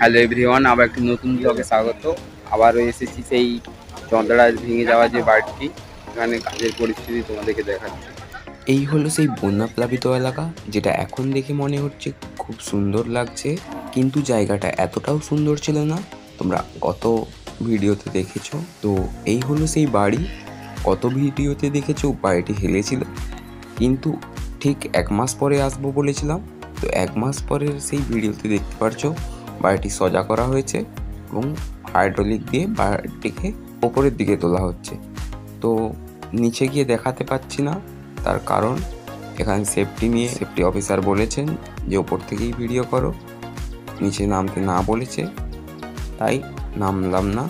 Hello everyone, আবার একটি নতুন ব্লগে স্বাগত। আবারও এসেছি সেই যন্ত্রণা ভেঙে যাওয়া যে বাড়িটি, এখানে কাজের পরিস্থিতি তোমাদেরকে দেখাচ্ছি। এই হলো সেই বন্যা প্লাবিত এলাকা, যেটা এখন দেখে মনে হচ্ছে খুব সুন্দর লাগছে, কিন্তু জায়গাটা এতটাও সুন্দর ছিল না। তোমরা গত ভিডিওতে দেখেছো। তো এই হলো সেই বাড়ি। গত ভিডিওতে দেখেছো বাড়িটি হেলেছিল, কিন্তু ঠিক 1 মাস পরে আসবো বলেছিলাম। তো 1 মাস পরের সেই ভিডিওতে দেখতে পারছো বাড়িটি সজা করা হয়েছে এবং হাইড্রোলিক দিয়ে বাড়িটিকে ওপরের দিকে তোলা হচ্ছে। তো নিচে গিয়ে দেখাতে পাচ্ছি না, তার কারণ এখানে সেফটি অফিসার বলেছেন যে ওপর থেকেই ভিডিও করো, নিচে নামতে না বলেছে, তাই নামলাম না,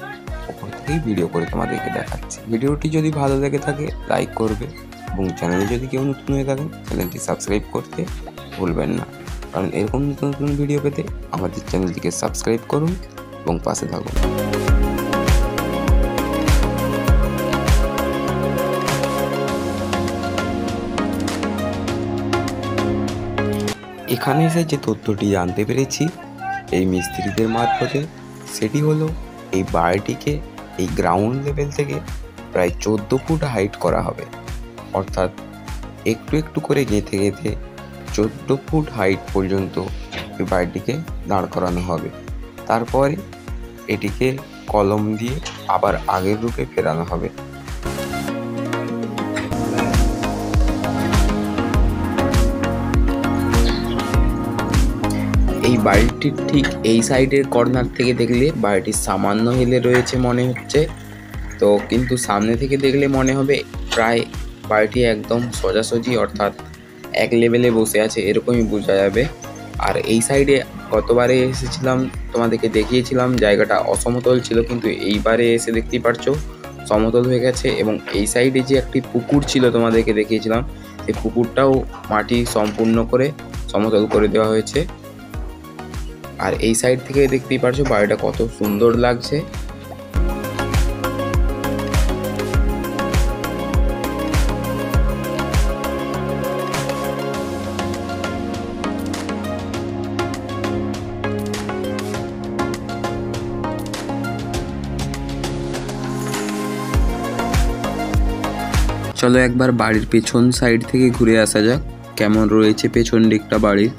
ওপর থেকেই ভিডিও করে তোমাদেরকে দেখাচ্ছি। ভিডিওটি যদি ভালো লেগে থাকে লাইক করবে এবং চ্যানেলে যদি কেউ নতুন হয়ে থাকেন চ্যানেলটি সাবস্ক্রাইব করতে ভুলবেন না, কারণ এরকম নতুন নতুন ভিডিও পেতে আমাদের চ্যানেলটিকে সাবস্ক্রাইব করুন এবং পাশে থাকুন। এখানে এসে যে তথ্যটি জানতে পেরেছি এই মিস্ত্রিদের মারফতে, সেটি হলো এই বাড়িটিকে এই গ্রাউন্ড লেভেল থেকে প্রায় 14 ফুট হাইট করা হবে, অর্থাৎ একটু একটু করে গেঁথে গেঁথে 14 ফুট হাইট পর্যন্ত এই বাড়িটিকে দাঁড় করানো হবে। তারপরে এটিকে কলম দিয়ে আবার আগের রূপে ফেরানো হবে। এই বাড়িটির ঠিক এই সাইডের কর্নার থেকে দেখলে বাড়িটি সামান্য হেলে রয়েছে মনে হচ্ছে, তো কিন্তু সামনে থেকে দেখলে মনে হবে প্রায় বাড়িটি একদম সোজাসুজি, অর্থাৎ এক লেভেলে বসে আছে এরকমই বোঝা যাবে। আর এই সাইডে গতবারে এসেছিলাম তোমাদেরকে দেখিয়েছিলাম জায়গাটা অসমতল ছিল, কিন্তু এইবারে এসে দেখতেই পারছো সমতল হয়ে গেছে। এবং এই সাইডে যে একটি পুকুর ছিল তোমাদেরকে দেখিয়েছিলাম, সেই পুকুরটাও মাটি সম্পূর্ণ করে সমতল করে দেওয়া হয়েছে। আর এই সাইড থেকে দেখতেই পারছো বাড়িটা কত সুন্দর লাগছে। চলো একবার বাড়ির পেছন সাইড থেকে ঘুরে আসা যাক, কেমন রয়েছে পেছন দিকটা বাড়ির।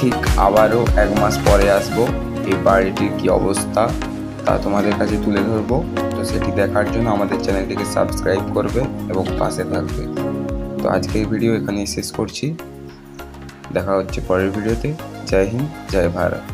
ঠিক আবারও 1 মাস পরে আসবো, এই বাড়িটির কি অবস্থা তা তোমাদের কাছে তুলে ধরবো। তো সেটি দেখার জন্য আমাদের চ্যানেলটিকে সাবস্ক্রাইব করবে এবং পাশে থাকবে। তো আজকের ভিডিও এখানেই শেষ করছি, দেখা হচ্ছে পরের ভিডিওতে। জয় হিন্দ, জয় ভারত।